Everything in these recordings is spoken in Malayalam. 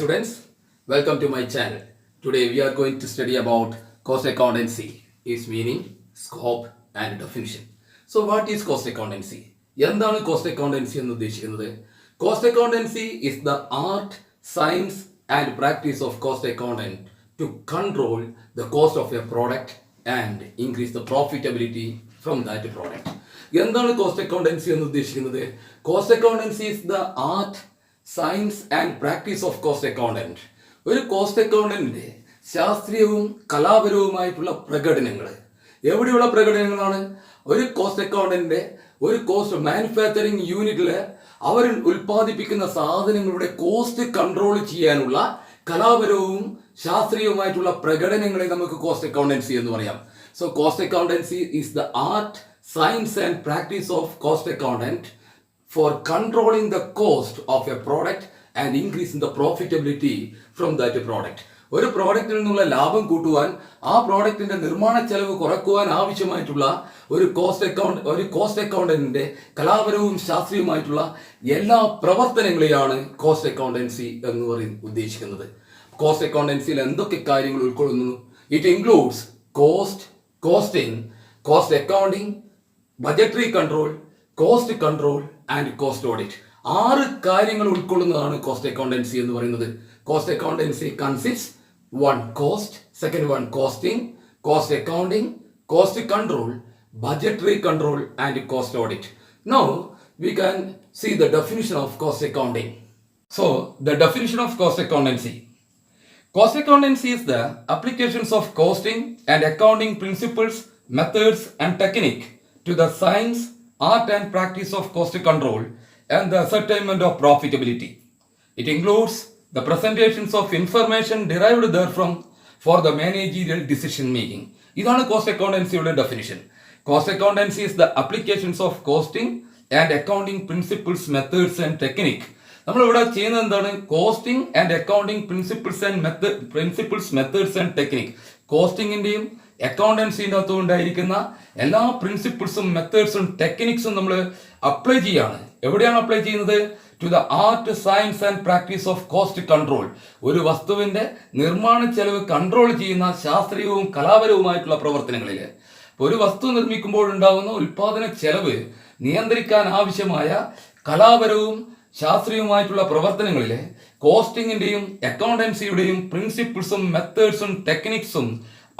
students, welcome to my channel. Today we are going to study about cost accountancy, its meaning, scope and definition. So what is cost accountancy? എന്താണ് cost accountancy എന്ന് ഉദ്ദേശിക്കുന്നത്? Cost accountancy is the art, science and practice of cost accountant to control the cost of a product and increase the profitability from that product. എന്താണ് cost accountancy എന്ന് ഉദ്ദേശിക്കുന്നത്? Cost accountancy is the art, science and practice of cost accountant. ഒരു കോസ്റ്റ് അക്കൗണ്ടന്റിന്റെ ശാസ്ത്രീയവും കലാപരവുമായിട്ടുള്ള പ്രകടനങ്ങൾ എവിടെയുള്ള പ്രകടനങ്ങളാണ്? ഒരു കോസ്റ്റ് അക്കൗണ്ടന്റിന്റെ ഒരു കോസ്റ്റ് മാനുഫാക്ചറിങ് യൂണിറ്റില് അവർ ഉൽപ്പാദിപ്പിക്കുന്ന സാധനങ്ങളുടെ കോസ്റ്റ് കൺട്രോൾ ചെയ്യാനുള്ള കലാപരവും ശാസ്ത്രീയവുമായിട്ടുള്ള പ്രകടനങ്ങളെ നമുക്ക് കോസ്റ്റ് അക്കൗണ്ടൻസി എന്ന് പറയാം. So cost accountancy is the art, science and practice of cost accountant for controlling the cost of a product and increasing the profitability from that product. ഒരു പ്രോഡക്റ്റിൽ നിന്നുള്ള ലാഭം കൂട്ടുവാൻ, ആ പ്രോഡക്റ്റിന്റെ നിർമ്മാണ ചെലവ് കുറയ്ക്കുവാൻ ആവശ്യമായിട്ടുള്ള ഒരു കോസ്റ്റ് അക്കൗണ്ടന്റിന്റെ കലാപരവും ശാസ്ത്രീയവുമായിട്ടുള്ള എല്ലാ പ്രവർത്തനങ്ങളെയാണ് കോസ്റ്റ് അക്കൗണ്ടൻസി എന്ന് ഉദ്ദേശിക്കുന്നത്. കോസ്റ്റ് അക്കൗണ്ടൻസിയിൽ എന്തൊക്കെ കാര്യങ്ങൾ ഉൾക്കൊള്ളുന്നു? It includes cost, costing, cost accounting, budgetary control, cost control and cost audit. 6 കാര്യങ്ങൾ ഉൾക്കൊള്ളുന്നതാണ് കോസ്റ്റ് അക്കൗണ്ടൻസി എന്ന് പറയുന്നത്. Cost accountancy consist 1 cost, second 1 costing, cost accounting, cost control, budgetary control and cost audit. Now we can see the definition of cost accounting. So the definition of cost accountancy. Cost accountancy is the applications of costing and accounting principles, methods and technique to the science, art and practice of cost control and the ascertainment of profitability. It includes the presentations of information derived therefrom for the managerial decision making. ഇതാണ് കോസ്റ്റ് അക്കൗണ്ടൻസിയുടെ definition. Cost accountancy is the applications of costing and accounting principles, methods and technique. നമ്മളിവിടെ ചെയ്യുന്നത് എന്താണ്? Costing and accounting principles, methods and technique. കോസ്റ്റിംഗിന്റെയും അക്കൗണ്ടൻസിൻ്റെ അകത്തും ഉണ്ടായിരിക്കുന്ന എല്ലാ പ്രിൻസിപ്പിൾസും മെത്തേഡ്സും ടെക്നിക്സും നമ്മൾ അപ്ലൈ ചെയ്യാണ്. എവിടെയാണ് അപ്ലൈ ചെയ്യുന്നത്? To the art, science and practice of cost control. ഒരു വസ്തുവിന്റെ നിർമ്മാണ ചെലവ് കൺട്രോൾ ചെയ്യുന്ന ശാസ്ത്രീയവും കലാപരവുമായിട്ടുള്ള പ്രവർത്തനങ്ങളിൽ. ഒരു വസ്തു നിർമ്മിക്കുമ്പോൾ ഉണ്ടാകുന്ന ഉൽപാദന ചെലവ് നിയന്ത്രിക്കാൻ ആവശ്യമായ കലാപരവും ശാസ്ത്രീയവുമായിട്ടുള്ള പ്രവർത്തനങ്ങളിൽ കോസ്റ്റിംഗിന്റെയും അക്കൗണ്ടൻസിയുടെയും പ്രിൻസിപ്പിൾസും മെത്തേഡ്സും ടെക്നിക്സും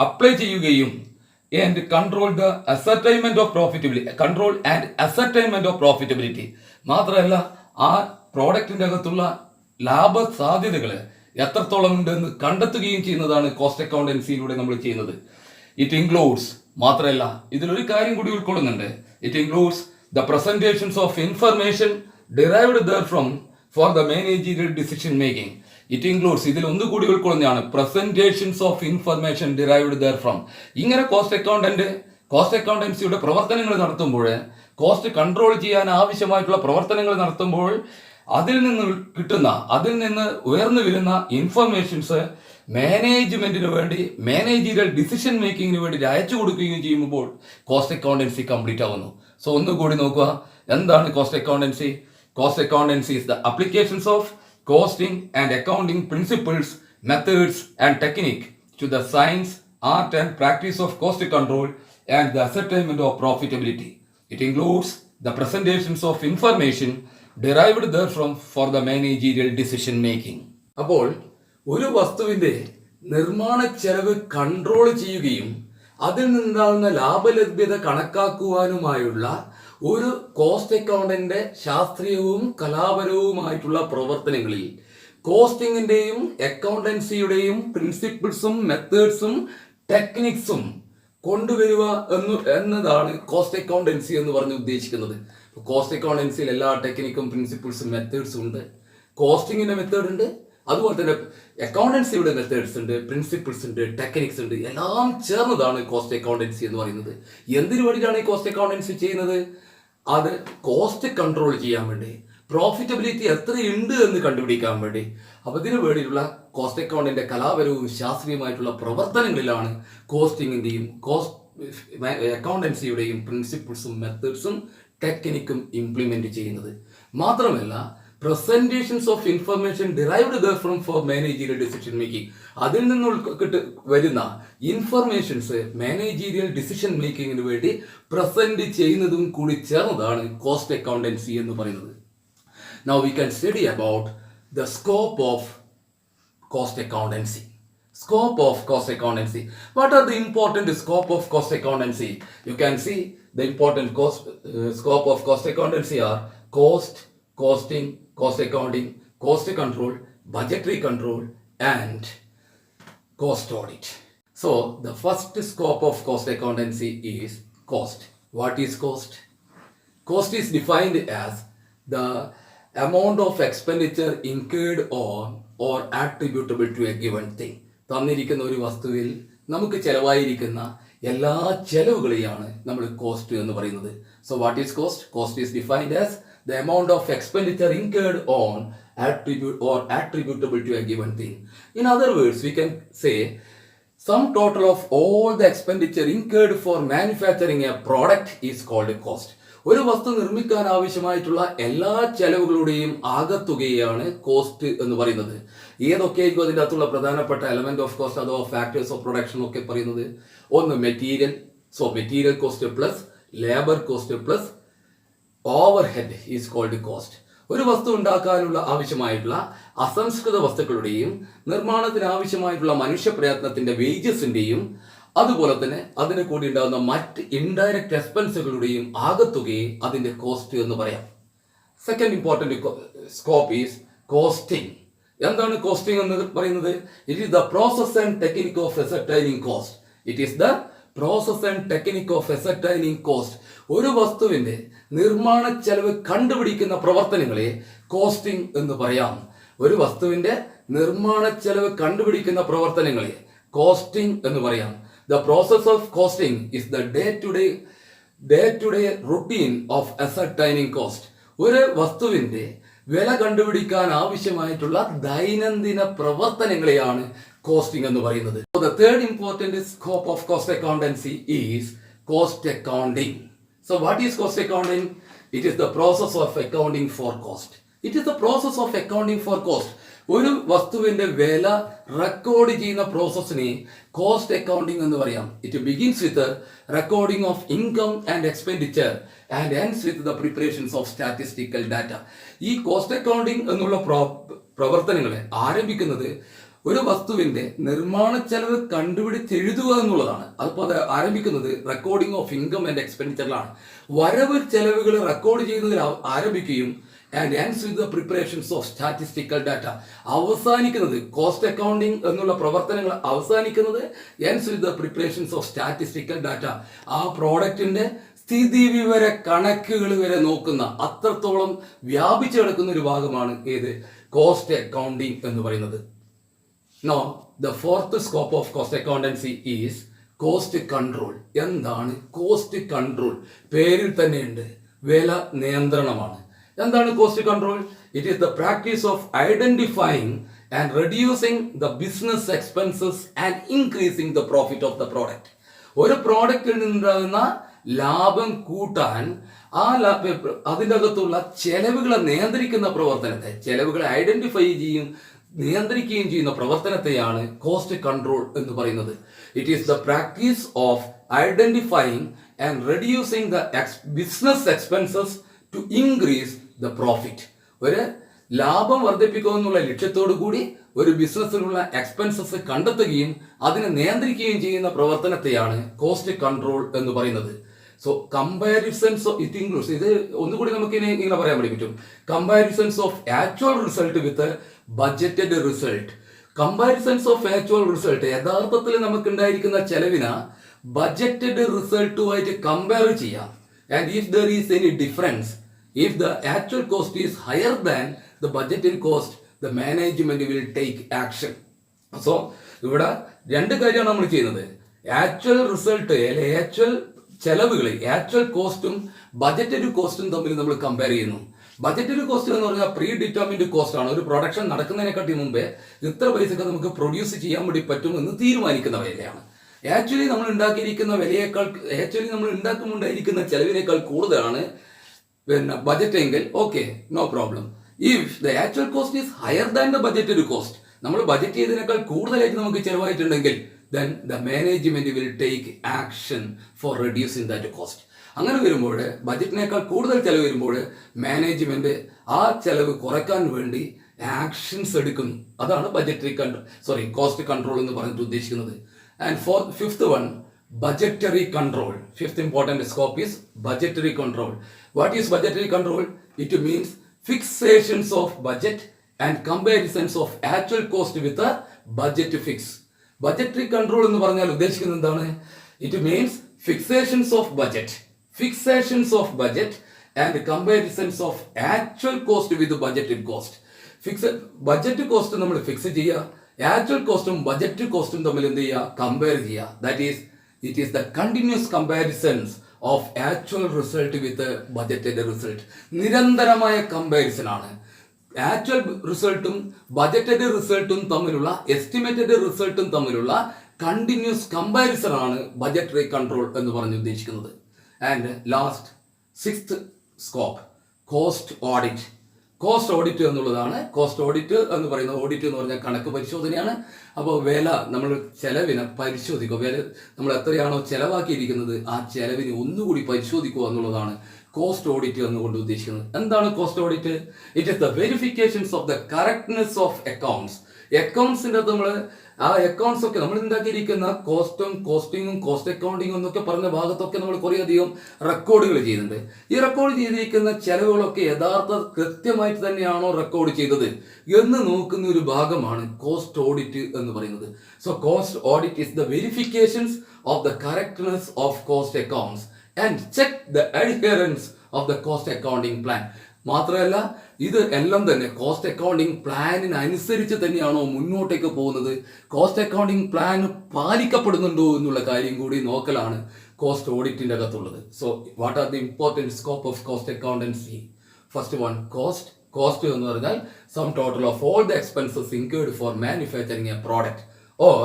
അപ്ലൈ ചെയ്യുകയും and control the ascertainment of profitability, control and ascertainment of profitability. മാത്രമല്ല ആ പ്രോഡക്റ്റിന്റെ അകത്തുള്ള ലാഭ സാധ്യതകൾ എത്രത്തോളം ഉണ്ടെന്ന് കണ്ടെത്തുകയും ചെയ്യുന്നതാണ് കോസ്റ്റ് അക്കൗണ്ടൻസിയിലൂടെ നമ്മൾ ചെയ്യുന്നത്. ഇറ്റ് ഇൻക്ലൂഡ്സ്, മാത്രമല്ല ഇതിലൊരു കാര്യം കൂടി ഉൾക്കൊള്ളുന്നുണ്ട്. It includes the presentations of information derived therefrom for the managerial decision making. It includes, ഇതിൽ ഒന്നുകൂടി ഉൾക്കൊള്ളുന്നതാണ് presentations of information derived therefrom. ഇങ്ങനെ കോസ്റ്റ് അക്കൗണ്ടൻസിയുടെ പ്രവർത്തനങ്ങൾ നടത്തുമ്പോൾ, കോസ്റ്റ് കൺട്രോൾ ചെയ്യാൻ ആവശ്യമായിട്ടുള്ള പ്രവർത്തനങ്ങൾ നടത്തുമ്പോൾ അതിൽ നിന്ന് ഉയർന്നു വരുന്ന ഇൻഫർമേഷൻസ് മാനേജ്മെന്റിന് വേണ്ടി, മാനേജീരിയൽ ഡിസിഷൻ മേക്കിങ്ങിന് വേണ്ടി അയച്ചു കൊടുക്കുകയും ചെയ്യുമ്പോൾ കോസ്റ്റ് അക്കൗണ്ടൻസി കംപ്ലീറ്റ് ആവുന്നു. സോ ഒന്നുകൂടി നോക്കുക, എന്താണ് cost accountancy? Cost accountancy is the applications of costing and accounting principles, methods and technique to the science, art and practice of cost control and the ascertainment of profitability. It includes the presentations of information derived therefrom for the managerial decision making. അപ്പോൾ ഒരു വസ്തുവിന്റെ നിർമ്മാണ ചെലവ് കൺട്രോൾ ചെയ്യുകയും അതിൽ നിന്നുണ്ടാകുന്ന ലാഭലഭ്യത കണക്കാക്കുവാനുമായുള്ള ഒരു കോസ്റ്റ് അക്കൗണ്ടന്റിന്റെ ശാസ്ത്രീയവും കലാപരവുമായിട്ടുള്ള പ്രവർത്തനങ്ങളിൽ കോസ്റ്റിംഗിന്റെയും അക്കൗണ്ടൻസിയുടെയും പ്രിൻസിപ്പിൾസും മെത്തേഡ്സും ടെക്നിക്സും കൊണ്ടുവരിക എന്നതാണ് കോസ്റ്റ് അക്കൗണ്ടൻസി എന്ന് പറഞ്ഞ് ഉദ്ദേശിക്കുന്നത്. കോസ്റ്റ് അക്കൗണ്ടൻസിയിൽ എല്ലാ ടെക്നിക്കും പ്രിൻസിപ്പിൾസും മെത്തേഡ്സും ഉണ്ട്. കോസ്റ്റിംഗിന്റെ മെത്തേഡ് ഉണ്ട്, അതുപോലെ തന്നെ അക്കൗണ്ടൻസിയുടെ മെത്തേഡ്സ് ഉണ്ട്, പ്രിൻസിപ്പിൾസ് ഉണ്ട്, ടെക്നിക്സ് ഉണ്ട്. എല്ലാം ചേർന്നതാണ് കോസ്റ്റ് അക്കൗണ്ടൻസി എന്ന് പറയുന്നത്. എന്തിനു വേണ്ടിയിട്ടാണ് ഈ കോസ്റ്റ് അക്കൗണ്ടൻസി ചെയ്യുന്നത്? അത് കോസ്റ്റ് കൺട്രോൾ ചെയ്യാൻ വേണ്ടി, പ്രോഫിറ്റബിലിറ്റി എത്രയുണ്ട് എന്ന് കണ്ടുപിടിക്കാൻ വേണ്ടി. അപ്പോൾ ഇതിനു വേണ്ടിയിട്ടുള്ള കോസ്റ്റ് അക്കൗണ്ടിന്റെ കലാപരവും ശാസ്ത്രീയമായിട്ടുള്ള പ്രവർത്തനങ്ങളിലാണ് കോസ്റ്റിംഗിന്റെയും അക്കൗണ്ടൻസിയുടെയും പ്രിൻസിപ്പിൾസും മെത്തേഡ്സും ടെക്നിക്കും ഇംപ്ലിമെന്റ് ചെയ്യുന്നത്. മാത്രമല്ല presentations of information derived therefrom four managerial decision making. അതിൽ നിന്ന് വരുന്ന ഇൻഫർമേഷൻസ് മാനേജീരിയൽ ഡിസിഷൻ മേക്കിങ്ങിന് വേണ്ടി പ്രസന്റ് ചെയ്യുന്നതും കൂടി ചേർന്നതാണ് കോസ്റ്റ് അക്കൗണ്ടൻസി എന്ന് പറയുന്നത്. Now we can study about the scope of cost accountancy. Scope of cost accountancy. What are the important scope of cost accountancy? You can see the important scope of cost accountancy are cost, costing, cost accounting, cost control, budgetary control, and cost audit. So the first scope of cost accountancy is cost. What is cost? Cost is defined as the amount of expenditure incurred on or attributable to a given thing. തന്നിരിക്കുന്ന ഒരു വസ്തുവിൽ നമുക്ക് ചെലവായിരിക്കുന്ന എല്ലാ ചെലവുകളെയാണ് നമ്മൾ കോസ്റ്റ് എന്ന് പറയുന്നത്. So what is cost? Cost is defined as the amount of expenditure incurred on attributable to a given thing. In other words, we can say sum total of all the expenditure incurred for manufacturing a product is called cost. ഒരു വസ്തു നിർമ്മിക്കാൻ ആവശ്യമായിട്ടുള്ള എല്ലാ ചെലവുകളുടെയും ആകത്തുകയാണ് കോസ്റ്റ് എന്ന് പറയുന്നത്. ഏതൊക്കെയായിരിക്കും അതിൻ്റെ അകത്തുള്ള പ്രധാനപ്പെട്ട എലമെന്റ് ഓഫ് കോസ്റ്റ് അഥവാ ഫാക്ടേഴ്സ് ഓഫ് പ്രൊഡക്ഷൻ ഒക്കെ പറയുന്നത്? ഒന്ന് material. So material cost plus labour cost plus overhead is called cost. ഒരു വസ്തു ഉണ്ടാക്കാനുള്ള ആവശ്യമായിട്ടുള്ള അസംസ്കൃത വസ്തുക്കളുടെയും നിർമ്മാണത്തിന് ആവശ്യമായിട്ടുള്ള മനുഷ്യ പ്രയത്നത്തിന്റെ വേജസിന്റെയും അതുപോലെ തന്നെ അതിന് കൂടി ഉണ്ടാകുന്ന മറ്റ് ഇൻഡയറക്റ്റ് എക്സ്പെൻസുകളുടെയും ആകത്തുകയെ അതിന്റെ കോസ്റ്റ് എന്ന് പറയാം. Second important scope is costing. എന്താണ് കോസ്റ്റിംഗ് എന്ന് പറയുന്നത്? It is the process and technique of ascertaining cost. It is the process and technique of ascertaining cost. ഒരു വസ്തുവിന്റെ നിർമ്മാണ ചെലവ് കണ്ടുപിടിക്കുന്ന പ്രവർത്തനങ്ങളെ കോസ്റ്റിംഗ് എന്ന് പറയാം. ഒരു വസ്തുവിന്റെ നിർമ്മാണ ചെലവ് കണ്ടുപിടിക്കുന്ന പ്രവർത്തനങ്ങളെ കോസ്റ്റിംഗ് എന്ന് പറയാം. The process of costing is the day-to-day routine of ascertaining cost. ഒരു വസ്തുവിന്റെ വില കണ്ടുപിടിക്കാൻ ആവശ്യമായിട്ടുള്ള ദൈനംദിന പ്രവർത്തനങ്ങളെയാണ് കോസ്റ്റിംഗ് എന്ന് പറയുന്നത്. So the third important scope of cost accountancy is cost accounting. So what is cost accounting? It is the process of accounting for cost. It is the process of accounting for cost. ഒരു വസ്തുവിന്റെ വില റെക്കോർഡ് ചെയ്യുന്ന പ്രോസസ്സിനെ കോസ്റ്റ് അക്കൗണ്ടിംഗ് എന്ന് പറയാം. It begins with recording of income and expenditure and ends with the preparations of statistical data. ഈ കോസ്റ്റ് അക്കൗണ്ടിംഗ് എന്നുള്ള പ്രവർത്തനങ്ങളെ ആരംഭിക്കുന്നത് ഒരു വസ്തുവിന്റെ നിർമ്മാണ ചെലവ് കണ്ടുപിടിച്ചെഴുതുക എന്നുള്ളതാണ്. അതിപ്പോൾ അത് ആരംഭിക്കുന്നത് റെക്കോർഡിംഗ് ഓഫ് ഇൻകം ആൻഡ് എക്സ്പെൻഡിച്ചറിലാണ്. വരവ് ചെലവുകൾ റെക്കോർഡ് ചെയ്യുന്നതിൽ ആരംഭിക്കുകയും and ends with the preparations of statistical data അവസാനിക്കുന്നത് കോസ്റ്റ് അക്കൗണ്ടിംഗ് എന്നുള്ള പ്രവർത്തനങ്ങൾ അവസാനിക്കുന്നത് ends with the preparations of statistical data. ആ പ്രോഡക്റ്റിന്റെ സ്ഥിതി വിവര കണക്കുകൾ വരെ നോക്കുന്ന അത്രത്തോളം വ്യാപിച്ചു കിടക്കുന്ന ഒരു ഭാഗമാണ് ഏത് കോസ്റ്റ് അക്കൗണ്ടിംഗ് എന്ന് പറയുന്നത്. Now the fourth scope of cost accountancy is cost control. എന്താണ് കോസ്റ്റ് കൺട്രോൾ? പേരിൽ തന്നെയുണ്ട്, വില നിയന്ത്രണമാണ്. എന്താണ് cost control? It is the practice of identifying and reducing the business expenses and increasing the profit of the product. ഒരു പ്രോഡക്റ്റിൽ നിന്നുണ്ടാകുന്ന ലാഭം കൂട്ടാൻ അതിൻ്റെ അകത്തുള്ള ചെലവുകളെ നിയന്ത്രിക്കുന്ന പ്രവർത്തനത്തെ, ചെലവുകളെ ഐഡന്റിഫൈ ചെയ്യും നിയന്ത്രിക്കുകയും ചെയ്യുന്ന പ്രവർത്തനത്തെയാണ് കോസ്റ്റ് കൺട്രോൾ എന്ന് പറയുന്നത്. It is the practice of identifying and reducing the business expenses to increase the profit. ഒരു ലാഭം വർദ്ധിപ്പിക്കുക എന്നുള്ള ലക്ഷ്യത്തോടു കൂടി ഒരു ബിസിനസ്സിലുള്ള എക്സ്പെൻസസ് കണ്ടെത്തുകയും അതിനെ നിയന്ത്രിക്കുകയും ചെയ്യുന്ന പ്രവർത്തനത്തെയാണ് കോസ്റ്റ് കൺട്രോൾ എന്ന് പറയുന്നത്. സോ കമ്പാരിസൺസ് ഇറ്റ് ഇൻക്ലൂഡ്സ്, ഇത് ഒന്നുകൂടി നമുക്ക് ഇങ്ങനെ പറയാൻ വേണ്ടി പറ്റും, comparisons of actual result with budgeted result. Comparisons of actual result, യഥാർത്ഥത്തിൽ നമുക്ക് ഉണ്ടായിരിക്കുന്ന ചെലവിന് ബഡ്ജറ്റഡ് റിസൾട്ടുമായിട്ട് കമ്പയർ ചെയ്യാം. And if there is any difference, if the actual cost is higher than the budgeted cost, the management will take action. So ഇവിടെ രണ്ട് കാര്യമാണ് നമ്മൾ ചെയ്യുന്നത്. ആക്ച്വൽ റിസൾട്ട് അല്ലെ ആക്ച്വൽ ചെലവുകൾ, ആക്ച്വൽ കോസ്റ്റും ബഡ്ജറ്റഡ് കോസ്റ്റും തമ്മിൽ നമ്മൾ കമ്പയർ ചെയ്യുന്നു. ബഡ്ജറ്റഡ് കോസ്റ്റ് എന്ന് പറഞ്ഞാൽ പ്രീ ഡിറ്റർമിൻഡ് കോസ്റ്റ് ആണ്. ഒരു പ്രൊഡക്ഷൻ നടക്കുന്നതിനെക്കാട്ടി മുമ്പേ ഇത്ര പൈസക്ക് നമുക്ക് പ്രൊഡ്യൂസ് ചെയ്യാൻ വേണ്ടി പറ്റുമെന്ന് തീരുമാനിക്കുന്ന വിലയാണ്. ആക്ച്വലി നമ്മൾ ഉണ്ടാക്കിയിരിക്കുന്ന വിലയേക്കാൾ, ആക്ച്വലി നമ്മൾ ഉണ്ടാക്കുമുണ്ടായിരിക്കുന്ന ചെലവിനേക്കാൾ കൂടുതലാണ് പിന്നെ ബജറ്റ് എങ്കിൽ okay, no problem. If the actual cost is higher than the budgeted cost, നമ്മൾ ബജറ്റ് ചെയ്തതിനേക്കാൾ കൂടുതലായിട്ട് നമുക്ക് ചിലവായിട്ടുണ്ടെങ്കിൽ then the management will take action for reducing that cost. അങ്ങനെ വരുമ്പോൾ ബജറ്റിനേക്കാൾ കൂടുതൽ ചിലവ് വരുമ്പോൾ മാനേജ്മെന്റ് ആ ചിലവ് കുറയ്ക്കാൻ വേണ്ടി ആക്ഷൻസ് എടുക്കുന്നു. അതാണ് കോസ്റ്റ് കൺട്രോൾ എന്ന് പറഞ്ഞിട്ട് ഉദ്ദേശിക്കുന്നത്. And fifth one, budgetary control. Fifth important scope is budgetary control. What is budgetary control? It means fixations of budget and comparisons of actual cost with a budget fix. Budgetary control എന്ന് പറഞ്ഞാൽ ഉദ്ദേശിക്കുന്നത് എന്താണ്? It means fixations of budget and comparisons of actual cost with budgeted cost. Budget cost നമ്മൾ ഫിക്സ് ചെയ്യുക, ആക്ച്വൽ കോസ്റ്റും ബഡ്ജറ്റ് കോസ്റ്റും തമ്മിൽ എന്ത് ചെയ്യുക? കമ്പയർ ചെയ്യുക. That is it is the continuous comparisons of actual result with budgeted result. നിരന്തരമായ കമ്പാരിസൺ ആണ്. ആക്ച്വൽ റിസൾട്ടും ബജറ്റഡ് റിസൾട്ടും തമ്മിലുള്ള എസ്റ്റിമേറ്റഡ് റിസൾട്ടും തമ്മിലുള്ള കണ്ടിന്യൂസ് കമ്പാരിസൺ ആണ് ബജറ്ററി കൺട്രോൾ എന്ന് പറഞ്ഞ് ഉദ്ദേശിക്കുന്നത്. And last sixth scope, cost audit. Cost audit എന്നുള്ളതാണ്. കോസ്റ്റ് ഓഡിറ്റ് എന്ന് പറയുന്നത്, ഓഡിറ്റ് എന്ന് പറഞ്ഞാൽ കണക്ക് പരിശോധനയാണ്. അപ്പോൾ വില, നമ്മൾ ചെലവിനെ പരിശോധിക്കുക. വില നമ്മൾ എത്രയാണോ ചെലവാക്കിയിരിക്കുന്നത് ആ ചെലവിനെ ഒന്നുകൂടി പരിശോധിക്കുക എന്നുള്ളതാണ് കോസ്റ്റ് ഓഡിറ്റ് എന്നുകൊണ്ട് ഉദ്ദേശിക്കുന്നത്. എന്താണ് cost audit? It is the verifications of the correctness of accounts. അക്കൗണ്ട്സിൻ്റെ അകത്ത് നമ്മൾ ആ അക്കൗണ്ട്സ് ഒക്കെ നമ്മൾ ഉണ്ടാക്കിയിരിക്കുന്ന കോസ്റ്റിങ്ങും കോസ്റ്റ് അക്കൗണ്ടിങ്ങും എന്നൊക്കെ പറഞ്ഞ ഭാഗത്തൊക്കെ നമ്മൾ കുറേയധികം റെക്കോർഡുകൾ ചെയ്യുന്നുണ്ട്. ഈ റെക്കോർഡ് ചെയ്തിരിക്കുന്ന ചെലവുകളൊക്കെ കൃത്യമായിട്ട് തന്നെയാണോ റെക്കോർഡ് ചെയ്തത് എന്ന് നോക്കുന്ന ഒരു ഭാഗമാണ് കോസ്റ്റ് ഓഡിറ്റ് എന്ന് പറയുന്നത്. So cost audit is the verifications of the correctness of cost accounts and check the adherence of the cost accounting plan. മാത്രമല്ല ഇത് എല്ലാം തന്നെ കോസ്റ്റ് അക്കൗണ്ടിങ് പ്ലാനിനനുസരിച്ച് തന്നെയാണോ മുന്നോട്ടേക്ക് പോകുന്നത്, കോസ്റ്റ് അക്കൗണ്ടിങ് പ്ലാൻ പാലിക്കപ്പെടുന്നുണ്ടോ എന്നുള്ള കാര്യം കൂടി നോക്കലാണ് കോസ്റ്റ് ഓഡിറ്റിൻ്റെ അകത്തുള്ളത്. So what are the important scope of cost accountancy? First one, cost എന്ന് പറഞ്ഞാൽ sum total of all the expenses incurred for manufacturing a product, or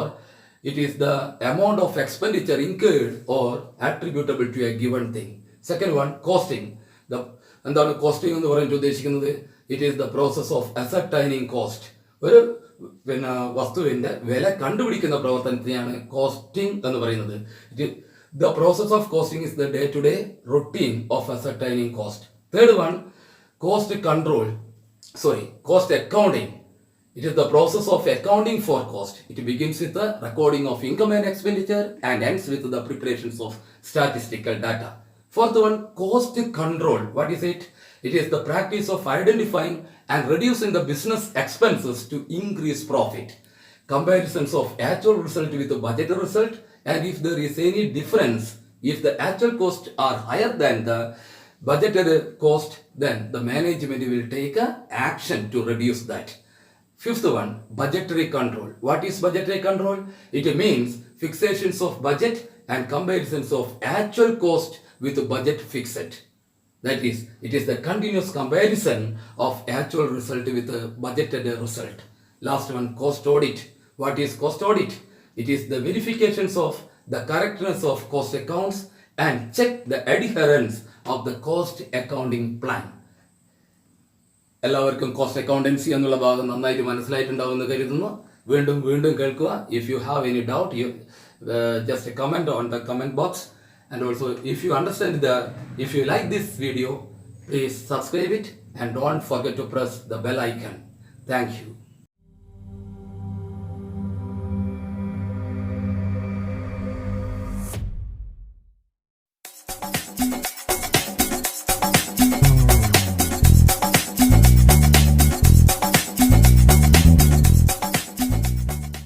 it is the amount of expenditure incurred or attributable to a given thing. Second one, costing. എന്താണ് കോസ്റ്റിംഗ് എന്ന് പറഞ്ഞിട്ട് ഉദ്ദേശിക്കുന്നത്? It is the process of ascertaining cost. ഒരു വസ്തുവിന്റെ വില കണ്ടുപിടിക്കുന്ന പ്രവർത്തനത്തെയാണ് കോസ്റ്റിംഗ് എന്ന് പറയുന്നത്. The process of costing is the day to day routine of ascertaining cost. Third one, cost accounting. It is the process of accounting for cost. It begins with the recording of income and expenditure and ends with the preparations of statistical data. Fourth one, cost control. What is it? It is the practice of identifying and reducing the business expenses to increase profit. Comparisons of actual result with the budgeted result, and if there is any difference, if the actual costs are higher than the budgeted cost, then the management will take action to reduce that. Fifth one, budgetary control. What is budgetary control? It means fixations of budget and comparisons of actual cost with budget fixed. That is, it is the continuous comparison of actual result with the budgeted result. Last one, cost audit. What is cost audit? It is the verifications of the correctness of cost accounts and check the adherence of the cost accounting plan. എല്ലാവർക്കും കോസ്റ്റ് അക്കൗണ്ടൻസി എന്നുള്ള ഭാഗം നന്നായിട്ട് മനസ്സിലായിട്ടുണ്ടാവുമെന്ന് കരുതുന്നു. വീണ്ടും കേൾക്കുക. If you have any doubt, you just comment on the comment box. And also if you like this video, please subscribe it and don't forget to press the bell icon. Thank you.